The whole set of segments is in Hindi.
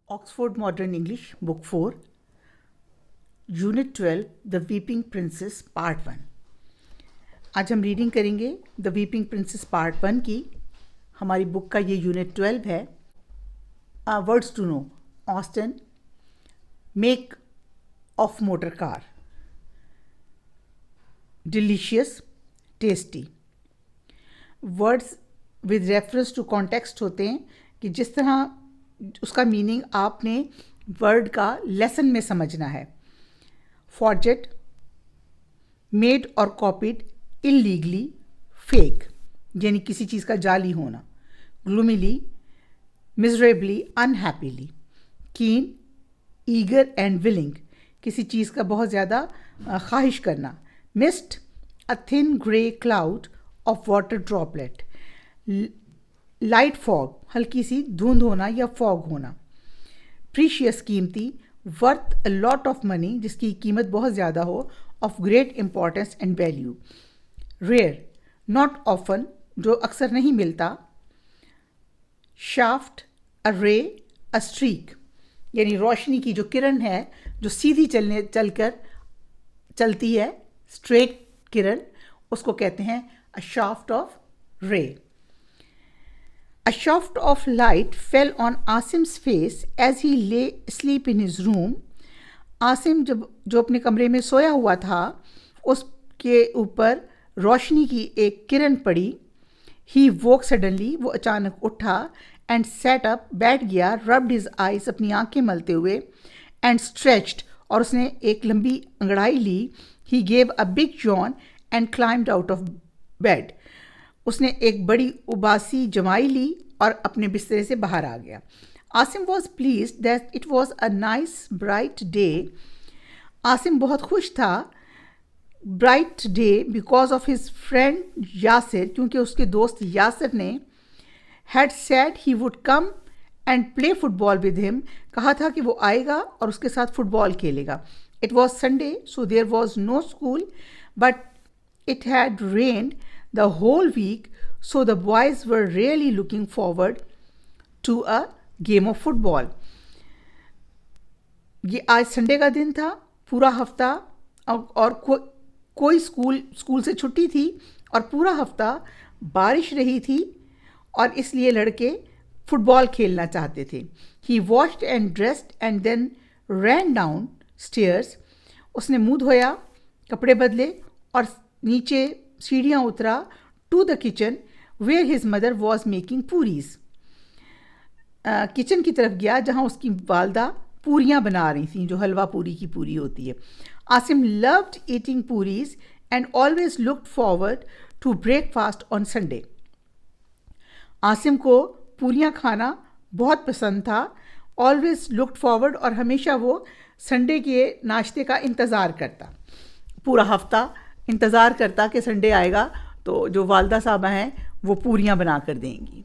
Oxford Modern English, Book 4, Unit 12, The Weeping Princess, Part 1। आज हम रीडिंग करेंगे द वीपिंग प्रिंसेस पार्ट 1 की। हमारी बुक का ये यूनिट 12 है। Words to know: Austin, make of motor car, delicious, tasty. Words with reference to context होते हैं कि जिस तरह उसका मीनिंग आपने वर्ड का लेसन में समझना है। फॉर्जेट, मेड और कॉपीड इलीगली, फेक यानी किसी चीज़ का जाली होना। Gloomily, miserably, unhappily. Keen, eager and willing, किसी चीज़ का बहुत ज़्यादा ख्वाहिश करना। Mist, a thin grey cloud of water droplet. Light fog, हल्की सी धुंध होना या फॉग होना। प्रीशियस, कीमती। Worth a lot of money, जिसकी कीमत बहुत ज़्यादा हो। Of great importance and value. Rare, not often, जो अक्सर नहीं मिलता। शाफ्ट, अ रे, अ स्ट्रीक, यानी रोशनी की जो किरण है जो सीधी चलती है, स्ट्रेट किरण, उसको कहते हैं अ शाफ्ट ऑफ रे। A shaft of light fell on Asim's face as he lay asleep in his room. Asim जो अपने कमरे में सोया हुआ था, उसके ऊपर रोशनी की एक किरण पड़ी। He woke suddenly, वो अचानक उठा। And sat up, बैठ गया। Rubbed his eyes, अपनी आंखें मलते हुए। And stretched, और उसने एक लंबी अंगड़ाई ली। He gave a big yawn and climbed out of bed. उसने एक बड़ी उबासी जमाई ली और अपने बिस्तर से बाहर आ गया। Asim was please that it was a nice bright day. Asim बहुत खुश था। Bright day because of his friend Yasir, क्योंकि उसके दोस्त यासिर ने had said he would come and play football with him, कहा था कि वो आएगा और उसके साथ फुटबॉल खेलेगा। It was Sunday, so there was no school, but it had rained the whole week, so the boys were really looking forward to a game of football. ये आज संडे का दिन था, पूरा हफ्ता, और कोई स्कूल से छुट्टी थी और पूरा हफ्ता बारिश रही थी और इसलिए लड़के फुटबॉल खेलना चाहते थे। He washed and dressed and then ran down stairs. उसने मुंह धोया, कपड़े बदले और नीचे सीढ़ियाँ उतरा। To the kitchen where his mother was making puris, kitchen की तरफ गया जहाँ उसकी वालदा पूरियाँ बना रही थी, जो हलवा पूरी की पूरी होती है। Asim loved eating puris and always looked forward to breakfast on Sunday. Asim को पूरियाँ खाना बहुत पसंद था। ऑलवेज लुक्ड फॉरवर्ड, और हमेशा वो संडे के नाश्ते का इंतज़ार करता। पूरा हफ्ता इंतज़ार करता कि संडे आएगा तो जो वालदा साहबा हैं वो पूरियाँ बना कर देंगी।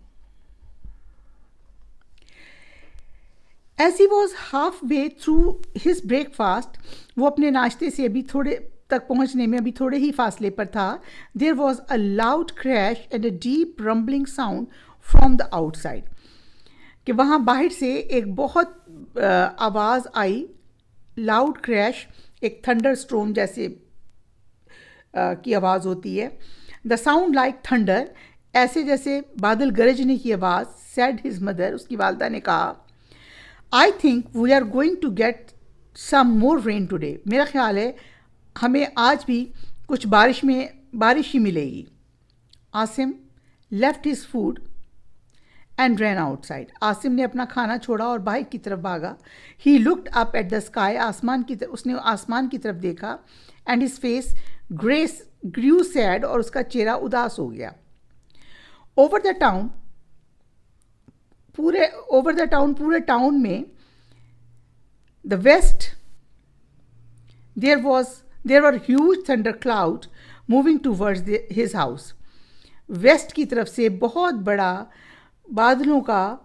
As he was halfway through his breakfast, वो अपने नाश्ते से अभी थोड़े तक पहुंचने में अभी थोड़े ही फासले पर था। There was a loud crash and a deep rumbling sound from the outside. कि वहाँ बाहर से एक बहुत आवाज़ आई। लाउड क्रैश, एक थंडर स्टॉर्म जैसे की आवाज़ होती है। द साउंड लाइक थंडर, ऐसे जैसे बादल गरजने की आवाज़। सेड हिज मदर, उसकी वालदा ने कहा। I think we are going to get some more rain today, मेरा ख्याल है हमें आज भी कुछ बारिश ही मिलेगी। Asim left his food and ran outside, Asim ने अपना खाना छोड़ा और बाहर की तरफ भागा। He looked up at the sky, उसने आसमान की तरफ देखा। And his face grew sad, और उसका चेहरा उदास हो गया। ओवर द टाउन पूरे टाउन में, the west, there were huge thunder cloud moving towards his house. West की तरफ से बहुत बड़ा बादलों का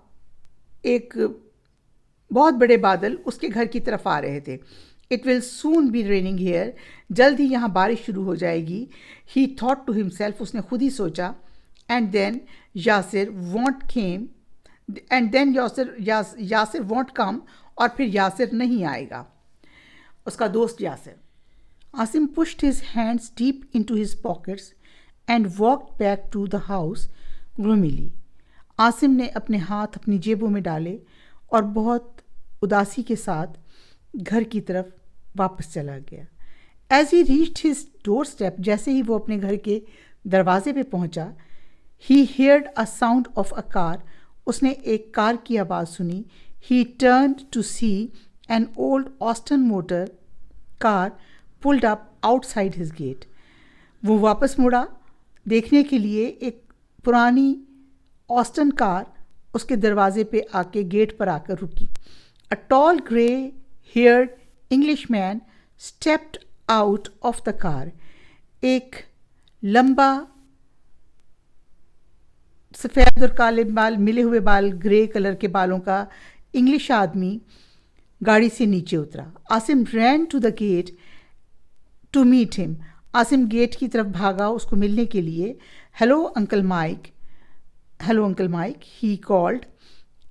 एक बहुत बड़े बादल उसके घर की तरफ आ रहे थे। It will soon be raining here, जल्द ही यहाँ बारिश शुरू हो जाएगी। ही थॉट टू हिमसेल्फ, उसने खुद ही सोचा। And then Yasir won't came and then Yasir won't come, और फिर यासिर नहीं आएगा, उसका दोस्त Yasir. Asim pushed his hands deep into his pockets and walked back to the house gloomily. Asim ने अपने हाथ अपनी जेबों में डाले और बहुत उदासी के साथ घर की तरफ वापस चला गया. As he reached his doorstep, जैसे ही वो अपने घर के दरवाजे पे पहुंचा, he heard a sound of a car. उसने एक कार की आवाज़ सुनी. He turned to see an old Austin motor car pulled up outside his gate. वो वापस मुड़ा देखने के लिए एक पुरानी ऑस्टन कार उसके दरवाजे पे आके गेट पर आकर रुकी. A tall gray-haired Englishman stepped out of the car. एक लंबा सफ़ेद और काले बाल मिले हुए बाल, ग्रे कलर के बालों का इंग्लिश आदमी गाड़ी से नीचे उतरा. Asim ran to the gate to meet him. Asim gate की तरफ भागा उसको मिलने के लिए. Hello uncle Mike, he called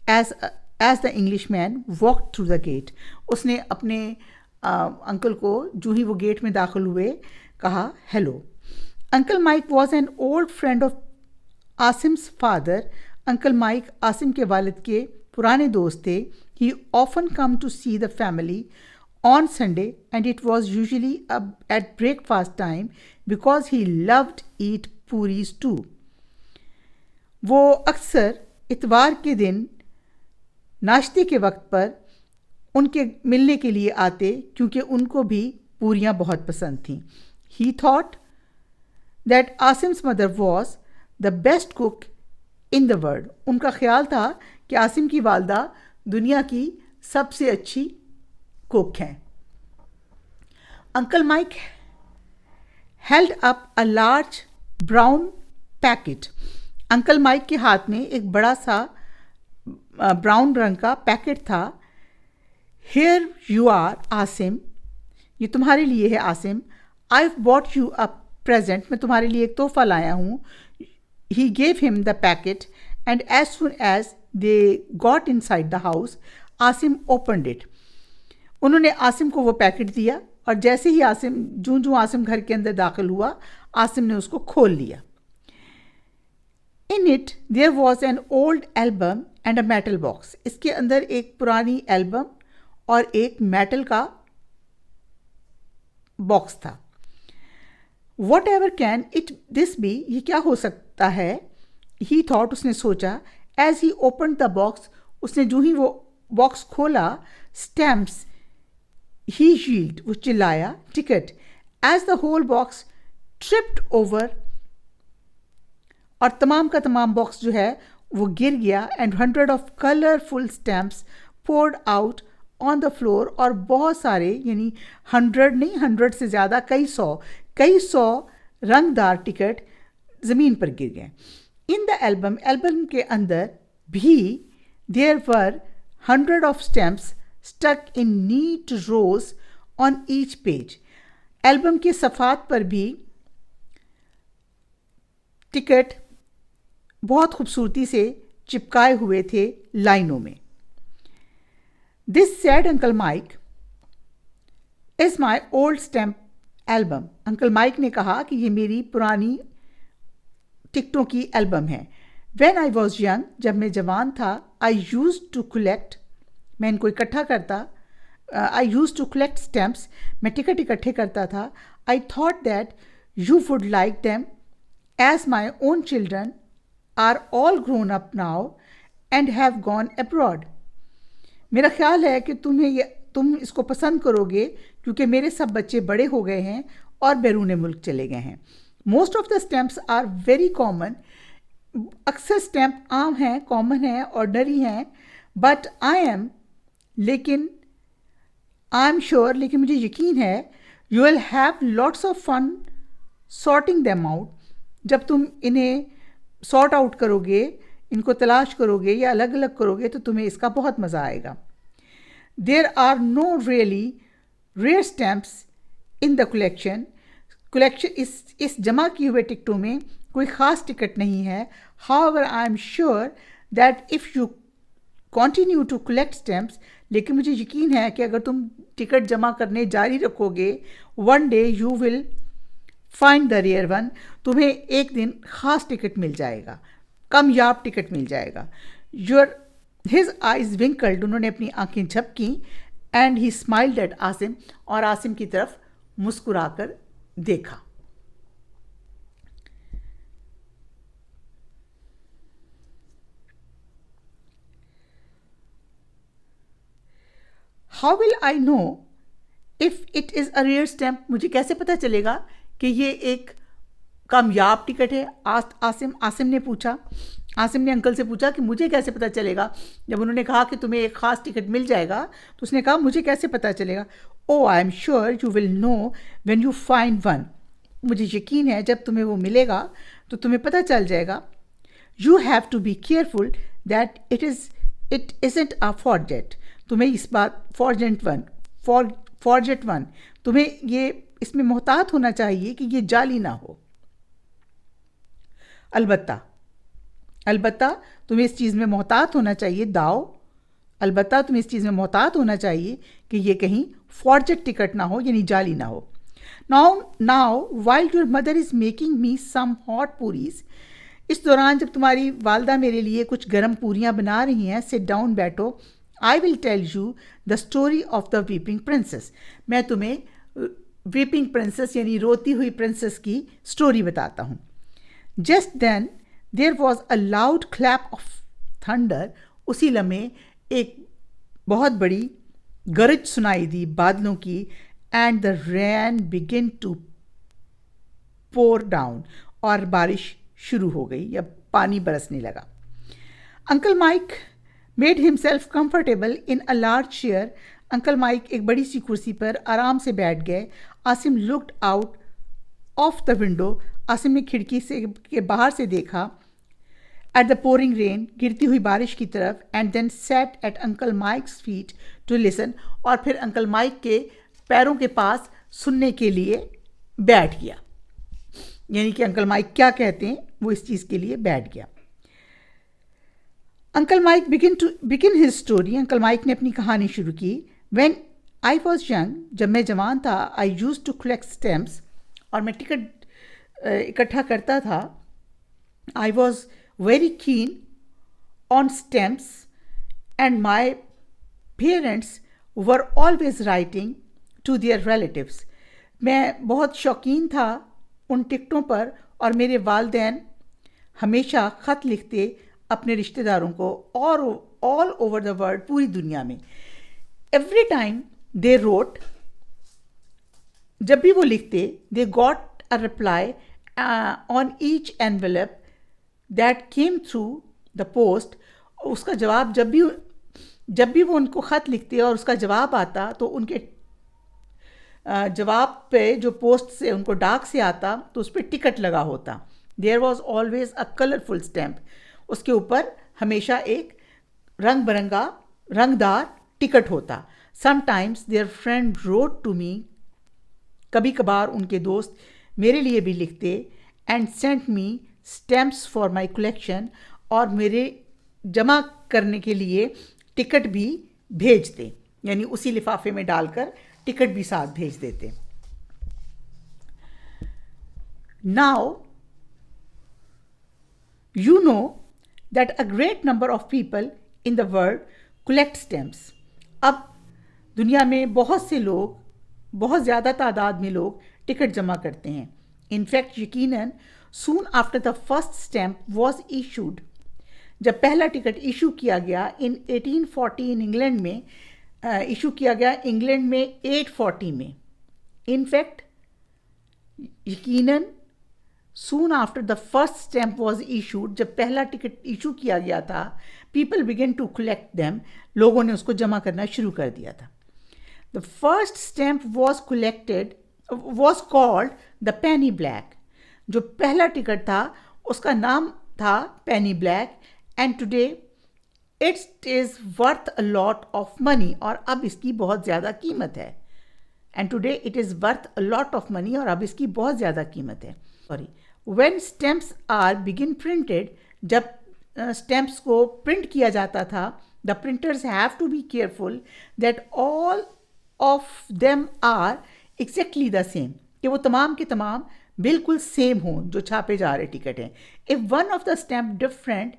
as the Englishman walked through the gate. उसने अपने अंकल को जो ही वो गेट में दाखिल हुए कहा hello. Uncle Mike was an old friend of Asim's father. Uncle Mike Asim के वालिद के पुराने दोस्त थे. He often come to see the family on Sunday, and it was usually at breakfast time because he loved eat puris too. वो अक्सर इतवार के दिन नाश्ते के वक्त पर उनके मिलने के लिए आते क्योंकि उनको भी पूरियाँ बहुत पसंद थीं. He thought that Asim's mother was the best cook in the world. उनका ख्याल था कि आसिम की वालदा दुनिया की सबसे अच्छी कुक हैं. Uncle mic held up a large brown packet. Uncle Mike के हाथ में एक बड़ा सा ब्राउन रंग का पैकेट था. हियर यू आर आसिम, ये तुम्हारे लिए है Asim. I bought you a present, मैं तुम्हारे लिए एक तोहफा लाया हूँ. He gave him the packet and as soon as they got inside the house Asim opened it. उन्होंने आसिम को वो पैकेट दिया और जैसे ही जूं आसिम घर के अंदर दाखिल हुआ, आसिम ने उसको खोल लिया. In it there was an old album and a metal box. इसके अंदर एक पुरानी एल्बम और एक मेटल का बॉक्स था. Whatever can it this be, ये क्या हो सकता है, ही थॉट, उसने सोचा. As he open the box, उसने जो ही वो बॉक्स खोला, स्टैम्प्स, ही यील्ड, वो चिल्लाया, ticket. As the whole box tripped over, और तमाम का तमाम बॉक्स जो है वो गिर गया. And 100 of colourful stamps poured out on the floor, और बहुत सारे, यानी 100 नहीं, 100 से ज़्यादा, कई सौ रंगदार टिकट ज़मीन पर गिर गए. इन द एल्बम के अंदर भी there were 100 of stamps stuck in neat rows on each page. Album के सफ़ात पर भी टिकट बहुत खूबसूरती से चिपकाए हुए थे लाइनों में. This sad uncle mic is my old stamp album. Uncle Mike ने कहा कि ये मेरी पुरानी टिकटों की एल्बम है. When I was young, जब मैं जवान था, I used to collect, मैं इनको इकट्ठा करता, I used to collect stamps, मैं टिकट इकट्ठे करता था. I thought that you would like them as my own children are all grown up now and have gone abroad. मेरा ख्याल है कि तुम इसको पसंद करोगे क्योंकि मेरे सब बच्चे बड़े हो गए हैं और बैरून मुल्क चले गए हैं. Most of the stamps are very common. अक्सर स्टैम्प आम हैं, कॉमन हैं, ऑर्डनरी हैं. बट आई एम श्योर, लेकिन मुझे यकीन है, you will have lots of fun sorting them out. जब तुम इन्हें सॉर्ट आउट करोगे, इनको तलाश करोगे या अलग अलग करोगे, तो तुम्हें इसका बहुत मज़ा आएगा. There are no really rare stamps in the collection. इस जमा किए हुए टिकटों में कोई ख़ास टिकट नहीं है. However I am sure that if you continue to collect stamps, लेकिन मुझे यकीन है कि अगर तुम टिकट जमा करने जारी रखोगे, one day you will find the rare one, तुम्हें एक दिन खास टिकट मिल जाएगा, कामयाब टिकट मिल जाएगा. His eyes winkled, उन्होंने अपनी आंखें झपकी, and he smiled at Asim, और आसिम की तरफ मुस्कुराकर देखा. How will I know if it is a rare stamp? मुझे कैसे पता चलेगा कि ये एक कामयाब टिकट है? आसिम ने पूछा. आसिम ने अंकल से पूछा कि मुझे कैसे पता चलेगा. जब उन्होंने कहा कि तुम्हें एक ख़ास टिकट मिल जाएगा, तो उसने कहा मुझे कैसे पता चलेगा? Oh, I am sure you will know when you find one. मुझे यकीन है जब तुम्हें वो मिलेगा तो तुम्हें पता चल जाएगा. You have to be careful that it isn't a forgery. तुम्हें इस बात forged one, तुम्हें ये इसमें मोहतात होना चाहिए कि ये जाली ना हो. अलबत्ता तुम्हें इस चीज़ में मोहतात होना चाहिए अलबत्ता तुम्हें इस चीज़ में मोहतात होना चाहिए कि ये कहीं फॉर्जेड टिकट ना हो, यानी जाली ना हो. Now while your mother is making me some hot puris, इस दौरान जब तुम्हारी वालदा मेरे लिए कुछ गर्म पूरियां बना रही हैं, sit down, बैठो. I will tell you the story of the weeping princess. मैं तुम्हें weeping princess यानी रोती हुई princess की स्टोरी बताता हूँ. Just then there was a loud clap of thunder. उसी लम्हे एक बहुत बड़ी गरज सुनाई दी बादलों की. And the rain began to pour down. और बारिश शुरू हो गई या पानी बरसने लगा. Uncle Mike made himself comfortable in a large chair. Uncle mic एक बड़ी सी कुर्सी पर आराम से बैठ गए. Asim looked out of the window. Asim ने खिड़की से के बाहर से देखा. At the pouring rain, गिरती हुई बारिश की तरफ. And then sat at Uncle Mike's feet to listen. और फिर अंकल माइक के पैरों के पास सुनने के लिए बैठ गया. यानी कि अंकल माइक क्या कहते हैं वो इस चीज़ के लिए बैठ गया. Uncle mic begin his story. Uncle Mike ने अपनी कहानी शुरू की. When I was young, जब मैं जवान था, I used to collect stamps. और मैं टिकट इकट्ठा करता था. I was very keen on stamps and my parents were always writing to their relatives. मैं बहुत शौकीन था उन टिकटों पर और मेरे वालिदैन हमेशा ख़त लिखते अपने रिश्तेदारों को और ऑल ओवर द वर्ल्ड, पूरी दुनिया में. एवरी टाइम दे रोट, जब भी वो लिखते, they got a reply on each envelope that came through the post. उसका जवाब जब भी वो उनको ख़त लिखते और उसका जवाब आता तो उनके जवाब पे जो पोस्ट से उनको डाक से आता तो उस पर टिकट लगा होता. There was always a colourful stamp. उसके ऊपर हमेशा एक रंग बिरंगा रंगदार टिकट होता. Sometimes there friend wrote to me, कभी कभार उनके दोस्त मेरे लिए भी लिखते. And sent me stamps for my collection, और मेरे जमा करने के लिए टिकट भी भेजते, यानी उसी लिफाफे में डालकर टिकट भी साथ भेज देते. Now you know that a great number of people in the world collect stamps. अब दुनिया में बहुत से लोग, बहुत ज़्यादा तादाद में लोग टिकट जमा करते हैं. इनफैक्ट यकीनन soon after the first stamp was issued, जब पहला टिकट इशू किया गया in 1840 इंग्लैंड में, इशू किया गया इंग्लैंड में 840 में. इनफैक्ट यकीनन soon after the first stamp was issued, जब पहला टिकट इशू किया गया था, people began to collect them, लोगों ने उसको जमा करना शुरू कर दिया था. The first stamp was called the penny black. जो पहला टिकट था उसका नाम था penny black, and today it is worth a lot of money. और अब इसकी बहुत ज़्यादा कीमत है. And today it is worth a lot of money, और अब इसकी बहुत ज़्यादा कीमत है. When stamps are begin printed, जब स्टैम्प्स को प्रिंट किया जाता था, The printers have to be careful that all of them are exactly the same, कि वो तमाम के तमाम बिल्कुल सेम हों जो छापे जा रहे टिकट हैं. If one of the stamp different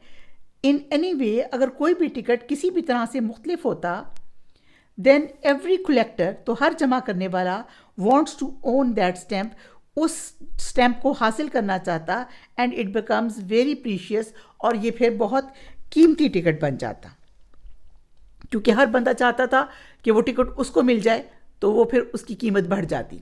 in any way, अगर कोई भी टिकट किसी भी तरह से मुख्तलिफ होता, then every collector, तो हर जमा करने वाला wants to own that stamp, उस स्टैम्प को हासिल करना चाहता, and it becomes very precious, और ये फिर बहुत कीमती टिकट बन जाता, क्योंकि हर बंदा चाहता था कि वो टिकट उसको मिल जाए, तो वो फिर उसकी कीमत बढ़ जाती.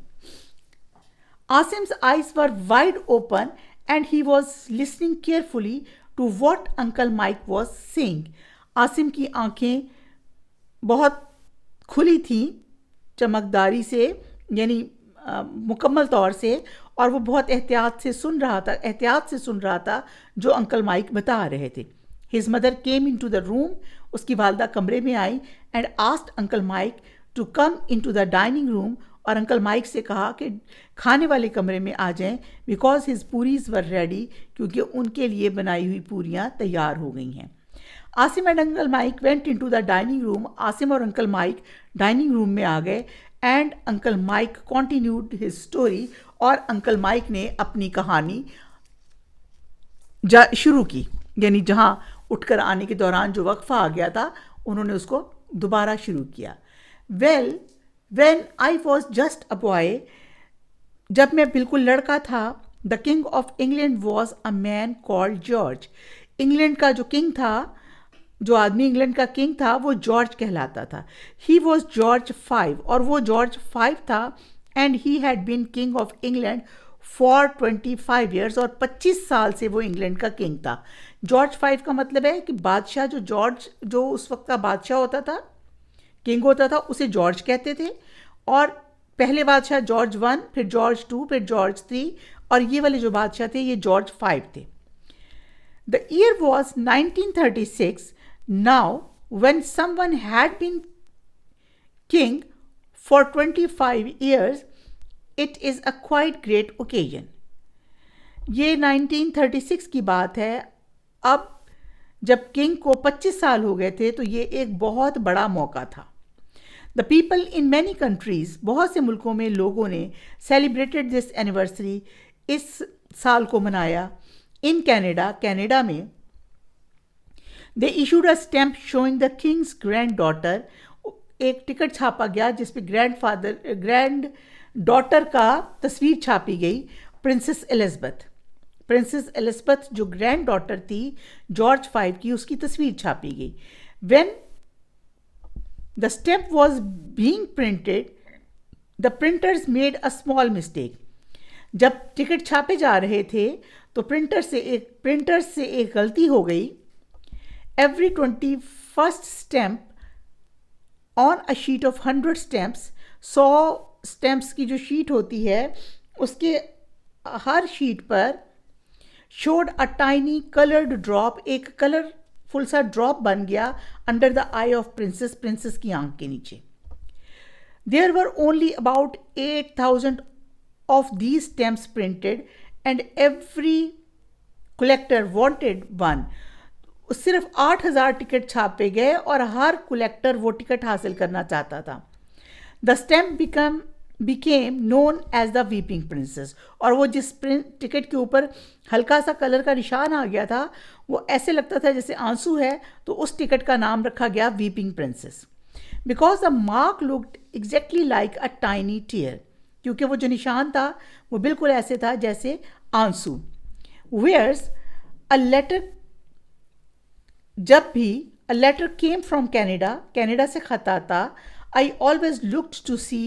Asim's eyes were wide open and he was listening carefully to what uncle Mike was saying. Asim की आंखें बहुत खुली थीं, चमकदारी से, यानी मुकम्मल तौर से, और वो बहुत एहतियात से सुन रहा था जो अंकल माइक बता रहे थे. His mother came in to the room, उसकी वालदा कमरे में आई, and asked uncle Mike to come in to the dining room, और अंकल माइक से कहा कि खाने वाले कमरे में आ जाएं, because his puris were ready, क्योंकि उनके लिए बनाई हुई पूरियाँ तैयार हो गई हैं. Asim and uncle Mike went in to the dining room. Asim और अंकल माइक डाइनिंग रूम में आ गए, and uncle Mike continued his story, और अंकल माइक ने अपनी कहानी शुरू की, यानी जहाँ उठकर आने के दौरान जो वक्फा आ गया था, उन्होंने उसको दोबारा शुरू किया. Well, when I was just a boy, जब मैं बिल्कुल लड़का था, the king of England was a man called George. England का जो किंग था, जो आदमी इंग्लैंड का किंग था, वो जॉर्ज कहलाता था. ही वॉज जॉर्ज 5, और वो जॉर्ज 5 था, and he had been king of England for 25 years, और 25 साल से वो इंग्लैंड का किंग था. जॉर्ज 5 का मतलब है कि बादशाह, जो उस वक्त का बादशाह होता था, किंग होता था, उसे जॉर्ज कहते थे. और पहले बादशाह जॉर्ज 1, फिर जॉर्ज 2, फिर जॉर्ज 3, और ये वाले जो बादशाह थे, ये जॉर्ज 5 थे. The year was 1936. Now, when someone had been king for 25 years, it is a quite great occasion. ये 1936 की बात है. अब जब किंग को 25 साल हो गए थे, तो ये एक बहुत बड़ा मौका था. The people in many countries, बहुत से मुल्कों में लोगों ने celebrated this anniversary, इस साल को मनाया. In Canada, कनाडा में, they issued a stamp showing the king's granddaughter, एक टिकट छापा गया जिसपे ग्रैंड डॉटर का तस्वीर छापी गई, प्रिंसेस एलिज़ाबेथ जो ग्रैंड डॉटर थी जॉर्ज 5 की, उसकी तस्वीर छापी गई. When the stamp was being printed, the printers made a small mistake. जब टिकट छापे जा रहे थे, तो प्रिंटर से एक गलती हो गई. Every 21st stamp on a sheet of 100 stamps, 100 stamps की जो शीट होती है, उसके हर शीट पर showed a tiny colored drop, एक कलरफुल सा ड्रॉप बन गया under the I of princess की आंख के नीचे. There were only about 8,000 of these stamps printed, and every collector wanted one. सिर्फ 8,000 टिकट छापे गए, और हर कलेक्टर वो टिकट हासिल करना चाहता था. The stamp became known as the weeping princess, और वो जिस टिकट के ऊपर हल्का सा कलर का निशान आ गया था, वो ऐसे लगता था जैसे आंसू है, तो उस टिकट का नाम रखा गया weeping princess. Because the mark looked exactly like a tiny tear, क्योंकि वो जो निशान था वो बिल्कुल ऐसे था जैसे आंसू. वेयर्स अ लेटर, जब भी a letter came from Canada से खत आता, I always looked to see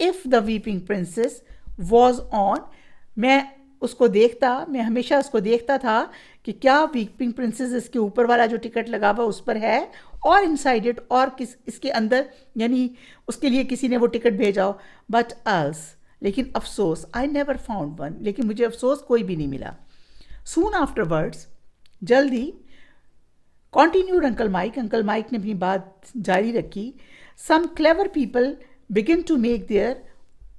if the weeping princess was on. मैं हमेशा उसको देखता था कि क्या वीपिंग प्रिंसेस इसके ऊपर वाला जो टिकट लगा हुआ उस पर है, और इनसाइड इट, और इसके अंदर, यानी उसके लिए किसी ने वो टिकट भेजा हो. बट लेकिन अफसोस, आई नेवर फाउंड वन, लेकिन मुझे अफसोस कोई भी नहीं मिला. सून आफ्टरवर्ड्स, जल्दी, कॉन्टिन्यूड अंकल माइक ने अपनी बात जारी रखी. Some clever people begin to make their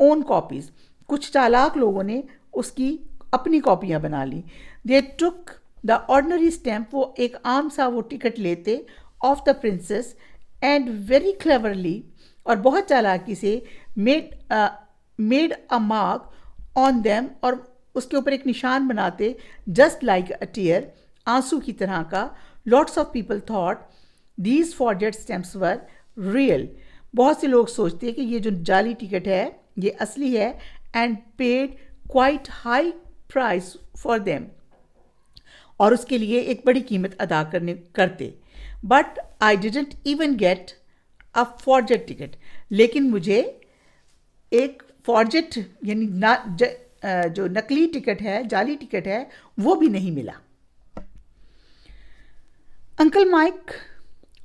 own copies, कुछ चालाक लोगों ने उसकी अपनी कॉपियाँ बना ली. They took the ordinary stamp, वो एक आम सा वो टिकट लेते of the princess and very cleverly, और बहुत चालाकी से made a mark on them, और उसके ऊपर एक निशान बनाते, जस्ट लाइक अ टीयर, आंसू की तरह का. Lots of people thought these forged stamps were real. बहुत से लोग सोचते हैं कि ये जो जाली टिकट है ये असली है, and paid quite high price for them, और उसके लिए एक बड़ी कीमत अदा करते. But I didn't even get a forged ticket, लेकिन मुझे एक फॉरजेड यानी जो नकली टिकट है, जाली टिकट है, वो भी नहीं मिला. Uncle mic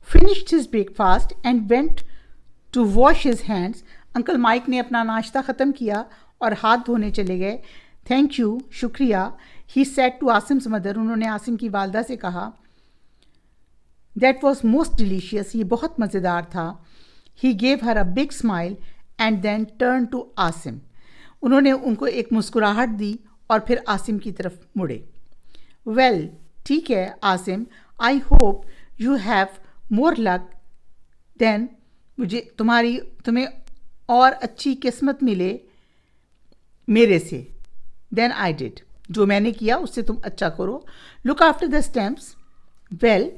finished his breakfast and went to wash his hands. Uncle Mike ने अपना नाश्ता ख़त्म किया और हाथ धोने चले गए. थैंक यू, शुक्रिया. ही सेड टू आसिम्स मदर, उन्होंने आसिम की वालदा से कहा. दैट वॉज मोस्ट डिलीशियस, ये बहुत मज़ेदार था. He gave her a big smile and then turn to Asim. उन्होंने उनको एक मुस्कुराहट दी और फिर आसिम की तरफ मुड़े. वेल, ठीक है Asim, I hope you have more luck than, मुझे तुम्हें और अच्छी किस्मत मिले मेरे से. देन आई डिड, जो मैंने किया उससे तुम अच्छा करो. Look after the stamps well,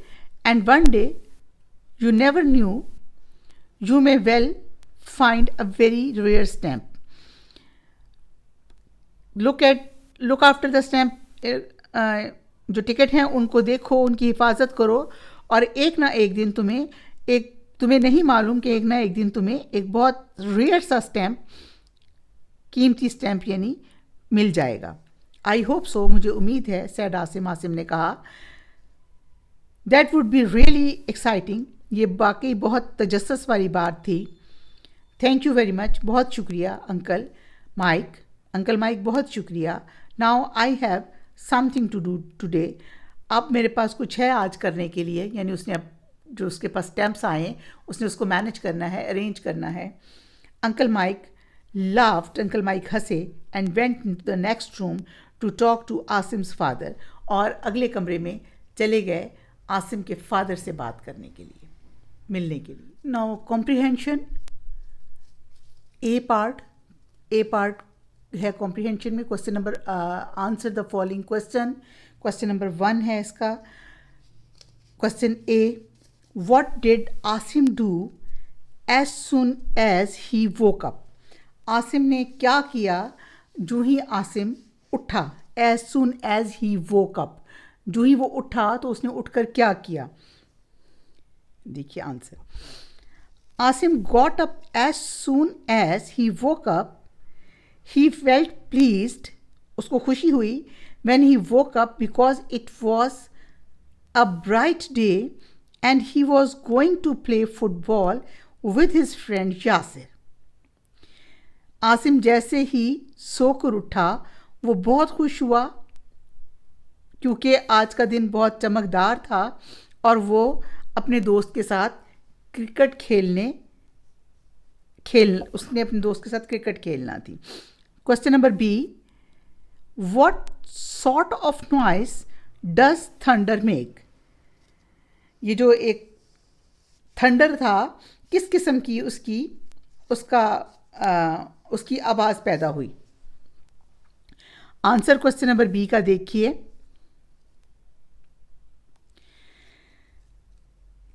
and one day you never knew you may well find a very rare stamp. Look after the stamp, जो टिकट हैं उनको देखो, उनकी हिफाजत करो, और एक ना एक दिन तुम्हें नहीं मालूम कि एक ना एक दिन तुम्हें एक बहुत रेयर सा स्टैम्प, कीमती स्टैम्प यानी, मिल जाएगा. आई होप सो, मुझे उम्मीद है, सैड आसिम ने कहा. That would be really exciting, ये वाकई बहुत तजस्सुस वाली बात थी. थैंक यू वेरी मच, बहुत शुक्रिया अंकल माइक. अंकल माइक, बहुत शुक्रिया. Now I have something to do today. अब मेरे पास कुछ है आज करने के लिए, यानी उसने अब जो उसके पास स्टैम्प्स आए उसने उसको मैनेज करना है, अरेंज करना है. Uncle Mike laughed, uncle Mike हंसे, and went in the next room to talk to Asim's father, और अगले कमरे में चले गए आसिम के फादर से बात करने के लिए, मिलने के लिए. नाउ कॉम्प्रिहेंशन, ए पार्ट है कॉम्प्रिहेंशन में. Question number, answer the following question. Question number 1 है इसका. Question A, what did Asim do as soon as he woke up. Asim ने क्या किया जो ही आसिम उठा. As soon as he woke up, जो ही वो उठा तो उसने उठकर क्या किया. देखिए answer. Asim got up as soon as he woke up. He felt pleased, उसको खुशी हुई, when he woke up because it was a bright day and he was going to play football with his friend Yasir. Asim जैसे ही सोकर उठा वो बहुत खुश हुआ क्योंकि आज का दिन बहुत चमकदार था और वो अपने दोस्त के साथ उसने अपने दोस्त के साथ क्रिकेट खेलना थी. Question number B, what sort of noise does thunder make. ये जो एक थंडर था, किस किस्म की उसकी आवाज़ पैदा हुई. आंसर क्वेश्चन नंबर बी का देखिए.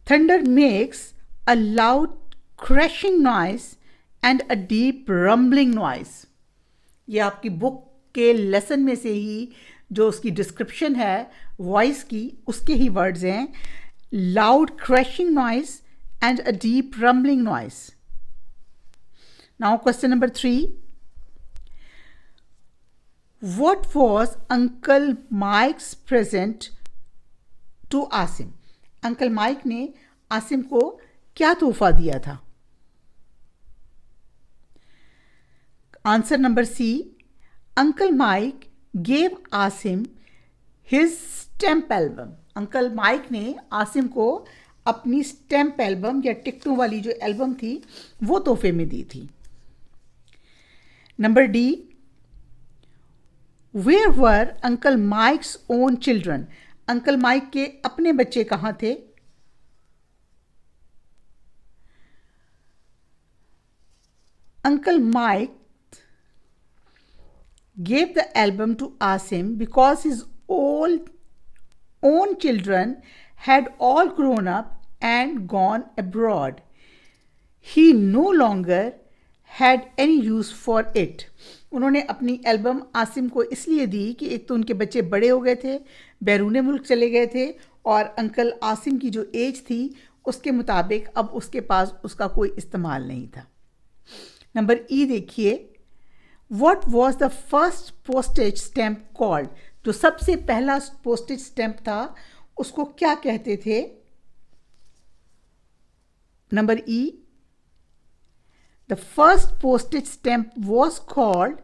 Thunder makes a loud crashing noise and a deep rumbling noise. ये आपकी बुक के लेसन में से ही जो उसकी डिस्क्रिप्शन है वॉइस की, उसके ही वर्ड्स हैं. Loud crashing noise and a deep rumbling noise. Now question number 3, what was uncle Mike's present to Asim. Uncle Mike ने आसिम को क्या तोहफा दिया था. Answer number C, uncle Mike gave Asim his stamp album. Uncle Mike ने आसिम को अपनी स्टैम्प एल्बम या टिकटों वाली जो एल्बम थी वो तोहफे में दी थी. Number D, where were uncle Mike's own children. Uncle Mike के अपने बच्चे कहाँ थे. Uncle Mike gave the album to Asim because his own children had all grown up and gone abroad. He no longer had any use for it. उन्होंने अपनी एल्बम आसिम को इसलिए दी कि एक तो उनके बच्चे बड़े हो गए थे, बैरून मुल्क चले गए थे, और अंकल आसिम की जो एज थी उसके मुताबिक अब उसके पास उसका कोई इस्तेमाल नहीं था. नंबर ई देखिए. What was the first postage stamp called? जो सबसे पहला postage stamp था उसको क्या कहते थे? Number E. The first postage stamp was called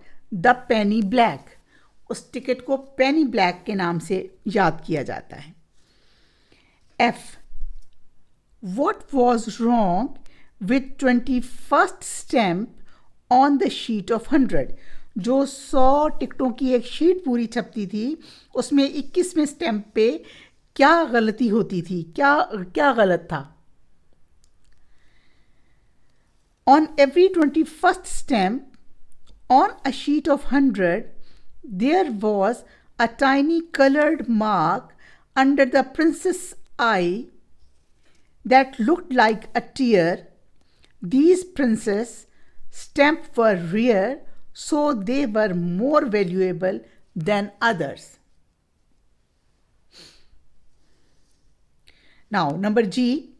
the penny black. उस टिकट को penny black के नाम से याद किया जाता है. F. What was wrong with 21st stamp on the sheet of 100? जो 100 टिकटों की एक शीट पूरी छपती थी उसमें 21वें स्टैम्प पे क्या गलती होती थी, क्या गलत था? On every 21st stamp on a sheet of 100 there was a tiny colored mark under the princess eye that looked like a tear. These princess stamps were rare, so they were more valuable than others. Now, number G.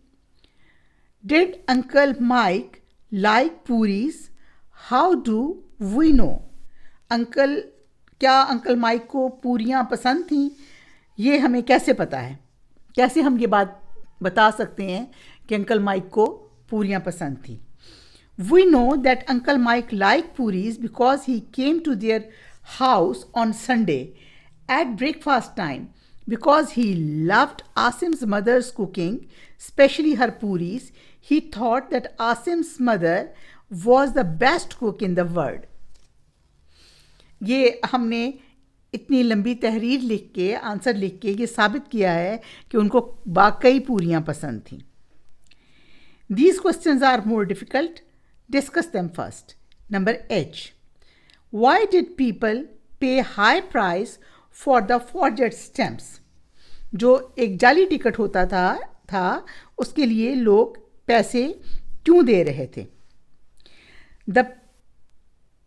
Did Uncle Mike like puris? How do we know? क्या अंकल माइक को पूरियाँ पसंद थीं? ये हमें कैसे पता है? कैसे हम ये बात बता सकते हैं कि अंकल माइक को पूरियाँ पसंद थीं? We know that Uncle Mike liked puris because he came to their house on Sunday at breakfast time. Because he loved Asim's mother's cooking, especially her puris, he thought that Asim's mother was the best cook in the world. ये हमने इतनी लंबी तहरीर लिख के, आंसर लिख के ये साबित किया है कि उनको वाकई पूरियाँ पसंद थीं. These questions are more difficult. Discuss them first. Number H. Why did people pay high price for the forged stamps? जो एक जाली टिकट होता था उसके लिए लोग पैसे क्यों दे रहे थे? The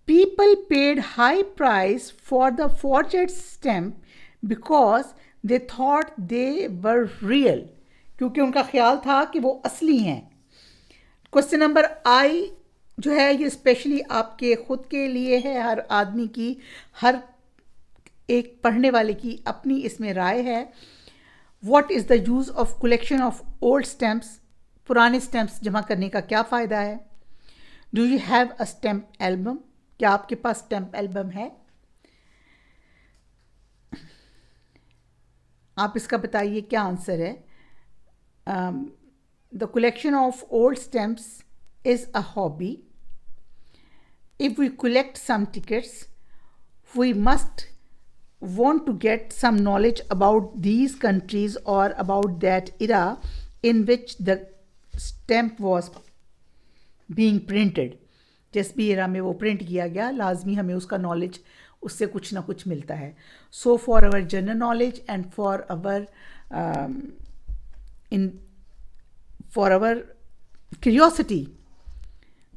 people paid high price for the forged stamp because they thought they were real. क्योंकि उनका ख्याल था कि वो असली हैं. क्वेश्चन नंबर I जो है ये स्पेशली आपके ख़ुद के लिए है. हर आदमी की, हर एक पढ़ने वाले की अपनी इसमें राय है. What is the use of collection of old stamps? पुराने स्टैम्प्स जमा करने का क्या फ़ायदा है? Do you have a stamp album? क्या आपके पास स्टैम्प एल्बम है? आप इसका बताइए क्या आंसर है? The collection of old stamps is a hobby. If we collect some tickets, we must want to get some knowledge about these countries or about that era in which the stamp was being printed. जिस भी एरा में वो प्रिंट किया गया, लाजमी हमें उसका नॉलेज उससे कुछ ना कुछ मिलता है. So for our general knowledge and for our curiosity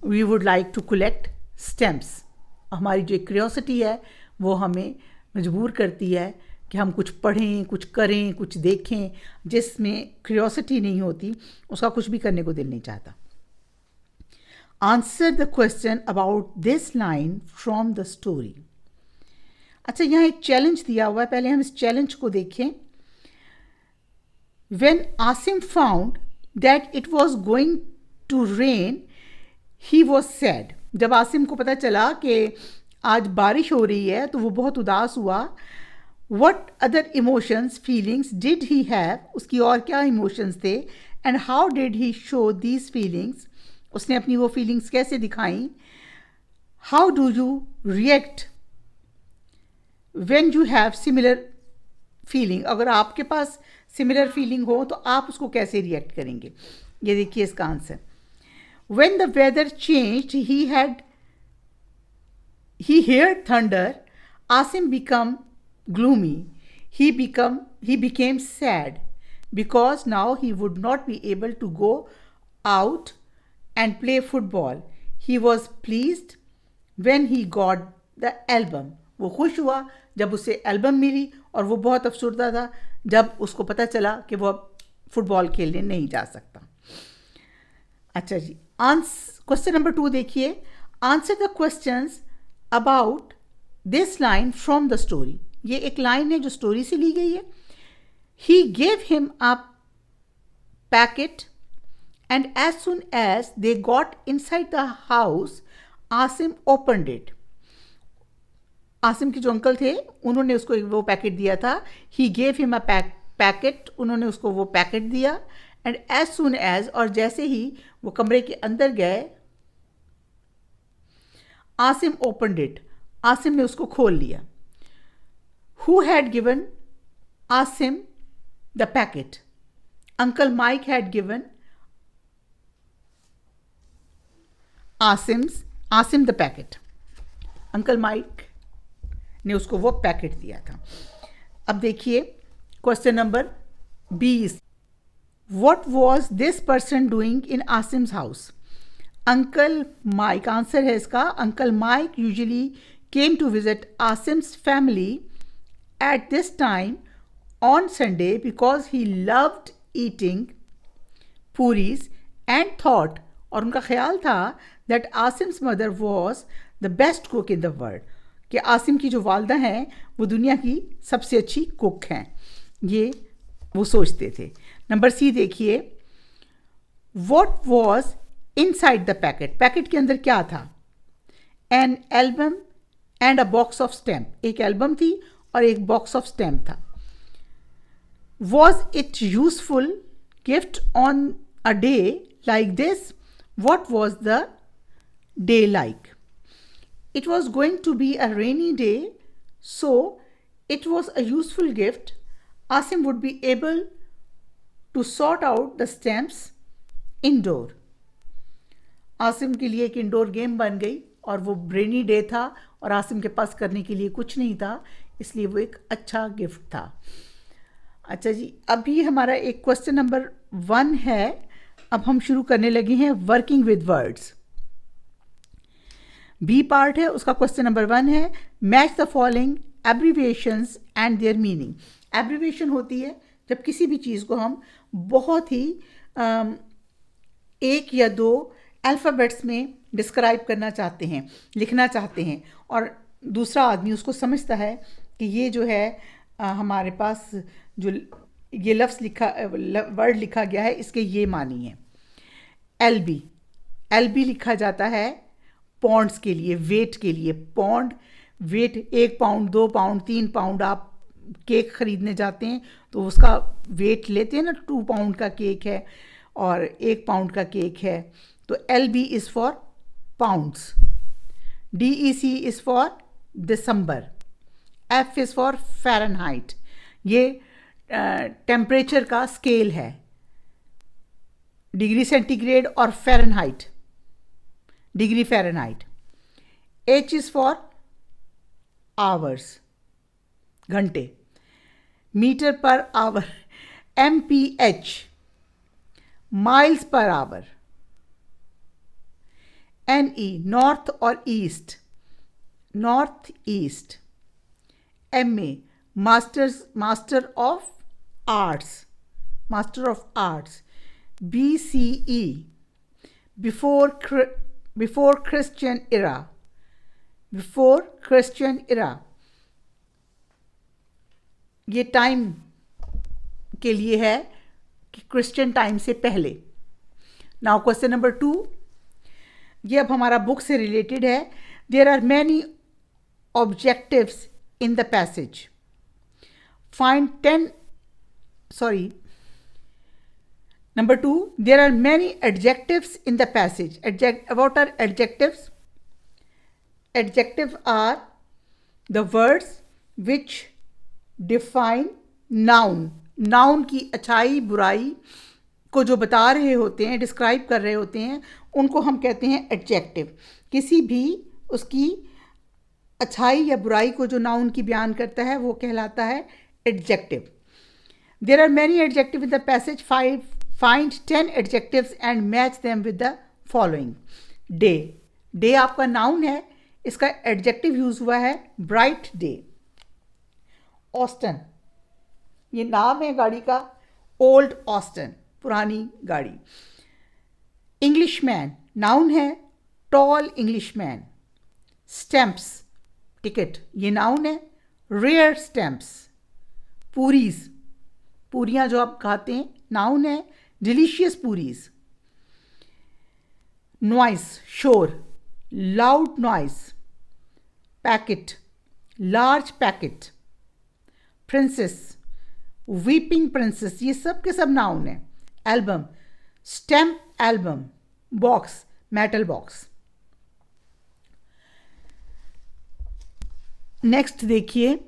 we would like to collect stamps. हमारी जो क्यूरियोसिटी है वो हमें मजबूर करती है कि हम कुछ पढ़ें, कुछ करें, कुछ देखें. जिसमें क्यूरियोसिटी नहीं होती उसका कुछ भी करने को दिल नहीं चाहता. Answer the question about this line from the story. अच्छा, यहाँ एक चैलेंज दिया हुआ है. पहले हम इस चैलेंज को देखें. When Asim found that it was going to rain, he was sad. जब आसिम को पता चला कि आज बारिश हो रही है तो वो बहुत उदास हुआ. What other emotions, feelings did he have? उसकी और क्या इमोशंस थे? And how did he show these feelings? उसने अपनी वो फीलिंग्स कैसे दिखाई? How do you react when you have similar feeling? अगर आपके पास सिमिलर फीलिंग हो तो आप उसको कैसे रिएक्ट करेंगे? ये देखिए इसका answer. When the weather changed he had he heard thunder. Asim became gloomy. He became sad because now he would not be able to go out and play football. He was pleased when he got the album. वो खुश हुआ जब उसे एल्बम मिली और वो बहुत अफसरदा था जब उसको पता चला कि वो अब फुटबॉल खेलने नहीं जा सकता. अच्छा जी, क्वेश्चन नंबर 2 देखिए. Answer the questions about this line from the story. ये एक लाइन है जो स्टोरी से ली गई है. He gave him a packet and as soon as they got inside the house Asim opened it. Asim के जो अंकल थे उन्होंने उसको वो पैकेट दिया था. He gave him a packet, उन्होंने उसको वो पैकेट दिया. एंड एज सुन एज, और जैसे ही वो कमरे के अंदर गए, आसिम ओपनड इट, आसिम ने उसको खोल लिया. Who had given Asim the packet? Uncle mic had given Asim the packet. Uncle Mike ने उसको वो पैकेट दिया था. अब देखिए question number 20. What was this person doing in Asim's house? Uncle Mike, answer है इसका. Uncle Mike usually came to visit Asim's family at this time on Sunday because he loved eating puris and thought, और उनका ख्याल था that Asim's mother was the best cook in the world, कि आसिम की जो वालदा हैं वो दुनिया की सबसे अच्छी कुक हैं. ये वो सोचते थे. नंबर सी देखिए. What was inside the packet? Packet के अंदर क्या था? An album and a box of stamp. एक एल्बम थी और एक बॉक्स ऑफ स्टैम्प था. Was it useful gift on a day like this? What was the day like? It was going to be a rainy day, so it was a useful gift. Asim would be able to sort out the stamps indoor. Asim के लिए एक इंडोर गेम बन गई और वो रेनी डे था और आसिम के पास करने के लिए कुछ नहीं था, इसलिए वो एक अच्छा गिफ्ट था. अच्छा जी, अभी हमारा एक क्वेश्चन नंबर 1 है. अब हम शुरू करने लगे हैं working with words. B part है उसका. क्वेश्चन नंबर 1 है match the following abbreviations and their meaning. Abbreviation होती है जब किसी भी चीज़ को हम बहुत ही एक या दो अल्फ़ाबेट्स में डिस्क्राइब करना चाहते हैं, लिखना चाहते हैं, और दूसरा आदमी उसको समझता है कि ये जो है हमारे पास जो ये लफ्ज़ वर्ड लिखा गया है इसके ये मानी है. एल बी लिखा जाता है पौंड्स के लिए, वेट के लिए. Pound, weight, 1 pound, 2 pound, 3 pound. आप केक ख़रीदने जाते हैं तो उसका वेट लेते हैं ना. 2 पाउंड का केक है और 1 पाउंड का केक है, तो LB is for pounds. DEC is for December. F is for Fahrenheit. ये टेम्परेचर का स्केल है, डिग्री सेंटीग्रेड और Fahrenheit, degree Fahrenheit. H is for hours, घंटे. Metre per hour, MPH, miles per hour. NE, north और east, north east. MA, master of arts, master of arts. BCE, before Christian era, before Christian era. ये टाइम के लिए है कि क्रिश्चियन टाइम से पहले. नाउ क्वेश्चन नंबर 2, ये अब हमारा बुक से रिलेटेड है. There are many objectives in the passage. Find 10. Number 2, there are many adjectives in the passage. What are adjectives? Adjectives are the words which define noun. Noun की अच्छाई बुराई को जो बता रहे होते हैं, डिस्क्राइब कर रहे होते हैं, उनको हम कहते हैं एडजेक्टिव. किसी भी उसकी अच्छाई या बुराई को जो नाउन की बयान करता है वो कहलाता है adjective. There are many adjective in the passage. Find 10 adjectives and match them with the following. Day. Day आपका नाउन है, इसका एडजेक्टिव यूज हुआ है ब्राइट डे. ऑस्टन, ये नाम है गाड़ी का. ओल्ड ऑस्टन, पुरानी गाड़ी. इंग्लिशमैन, नाउन है, टॉल इंग्लिशमैन. स्टैम्प्स, टिकट, ये नाउन है, रेयर स्टैम्प्स. पूरीज, पूरियां जो आप खाते हैं, नाउन है, डिलीशियस पूरीज. नॉइस, शोर, loud noise. Packet, large packet. Princess, weeping princess, ये सब के सब नाउन है. Album, stamp album. Box, metal box. Next देखिए,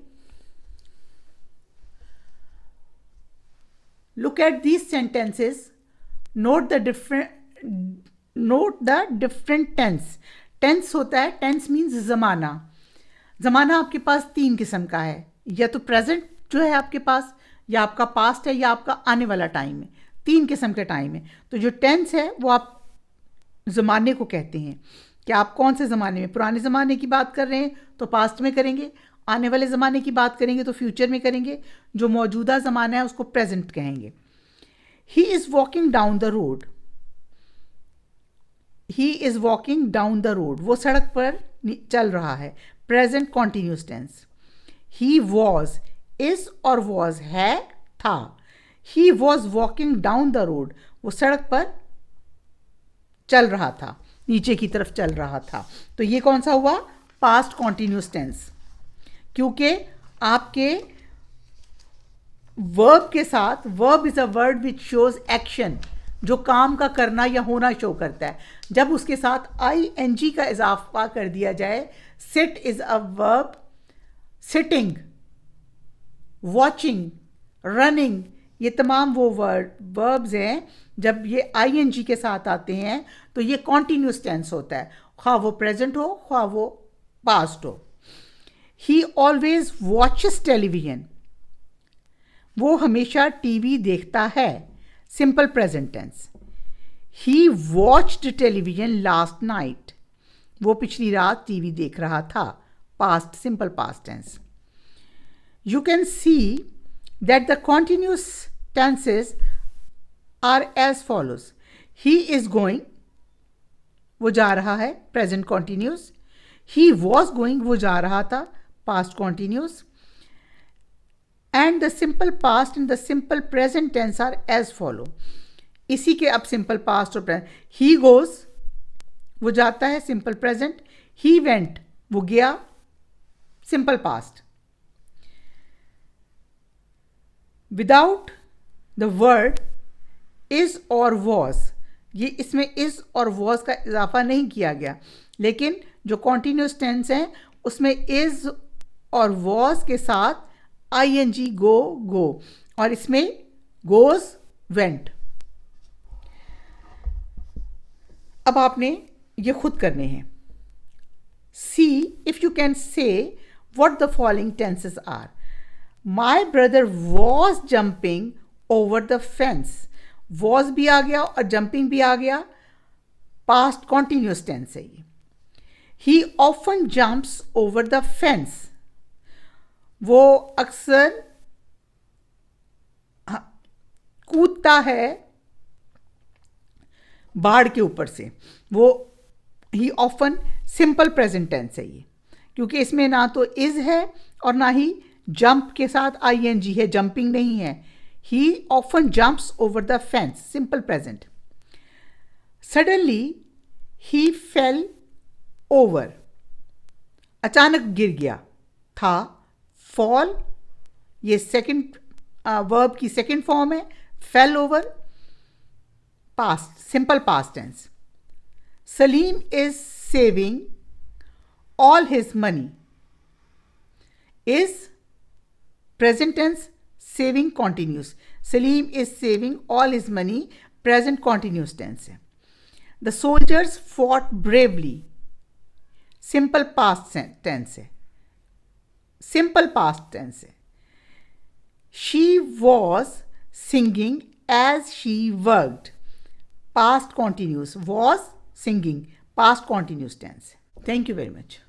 look at these sentences. Note the different tense. Tense होता है, टेंस मीन्स जमाना. जमाना आपके पास 3 किस्म का है, या तो प्रेजेंट जो है आपके पास, या आपका पास्ट है, या आपका आने वाला टाइम है. 3 किस्म के टाइम है. तो जो टेंस है वो आप ज़माने को कहते हैं कि आप कौन से ज़माने में, पुराने ज़माने की बात कर रहे हैं तो पास्ट में करेंगे, आने वाले ज़माने की बात करेंगे तो फ्यूचर में करेंगे, जो मौजूदा ज़माना है उसको प्रेजेंट कहेंगे. He is walking down the road. He is walking down the road, वो सड़क पर चल रहा है. Present continuous tense. He was, is और वॉज है, था. He was walking down the road, वो सड़क पर चल रहा था, नीचे की तरफ चल रहा था. तो ये कौन सा हुआ? पास्ट कॉन्टिन्यूस टेंस, क्योंकि आपके वर्ब के साथ, verb is a word which shows action, जो काम का करना या होना शो करता है. जब उसके साथ ing का इजाफा कर दिया जाए, sit is a verb, sitting, watching, running, ये तमाम वो वर्ब्स हैं, जब ये ing के साथ आते हैं तो ये कॉन्टिन्यूस टेंस होता है, ख्वाह वो प्रेजेंट हो ख्वाह वो पास्ट हो. ही ऑलवेज वॉचेस टेलीविजन, वो हमेशा टीवी देखता है. Simple present tense. He watched television last night, वो पिछली रात टीवी देख रहा था. Past, simple past tense. You can see that the continuous tenses are as follows. He is going, वो जा रहा है, present continuous. He was going, वो जा रहा था, past continuous. And the simple past and the simple present tense are as follow. इसी के अब simple past और present. He goes, वो जाता है, simple present. He went, वो गया, simple past. Without the word is और वॉज, ये इसमें इज़ और वॉज का इजाफा नहीं किया गया, लेकिन जो कॉन्टीन्यूस टेंस हैं उसमें इज़ और वॉज के साथ ing गो, और इसमें गोज, वेंट. अब आपने ये खुद करने हैं. See if you can say what the following tenses are. My brother was jumping over the fence. Was भी आ गया और jumping भी आ गया. Past continuous tense है ये. He often jumps over the fence. वो अक्सर कूदता है बाड़ के ऊपर से. वो he often simple present tense है ये, क्योंकि इसमें ना तो is है और ना ही जंप के साथ ing है, जंपिंग नहीं है. He often jumps over the fence, simple present. Suddenly he fell over, अचानक गिर गया था. फॉल, ये सेकंड वर्ब की सेकंड फॉर्म है. Fell over, past, simple past tense. Salim is saving all his money, is present tense, saving continuous. Salim is saving all his money, present continuous tense है. The soldiers fought bravely, simple past tense है. सिंपल पास्ट टेंस है। She was singing as she worked, past continuous, was singing, past continuous tense. Thank you very much.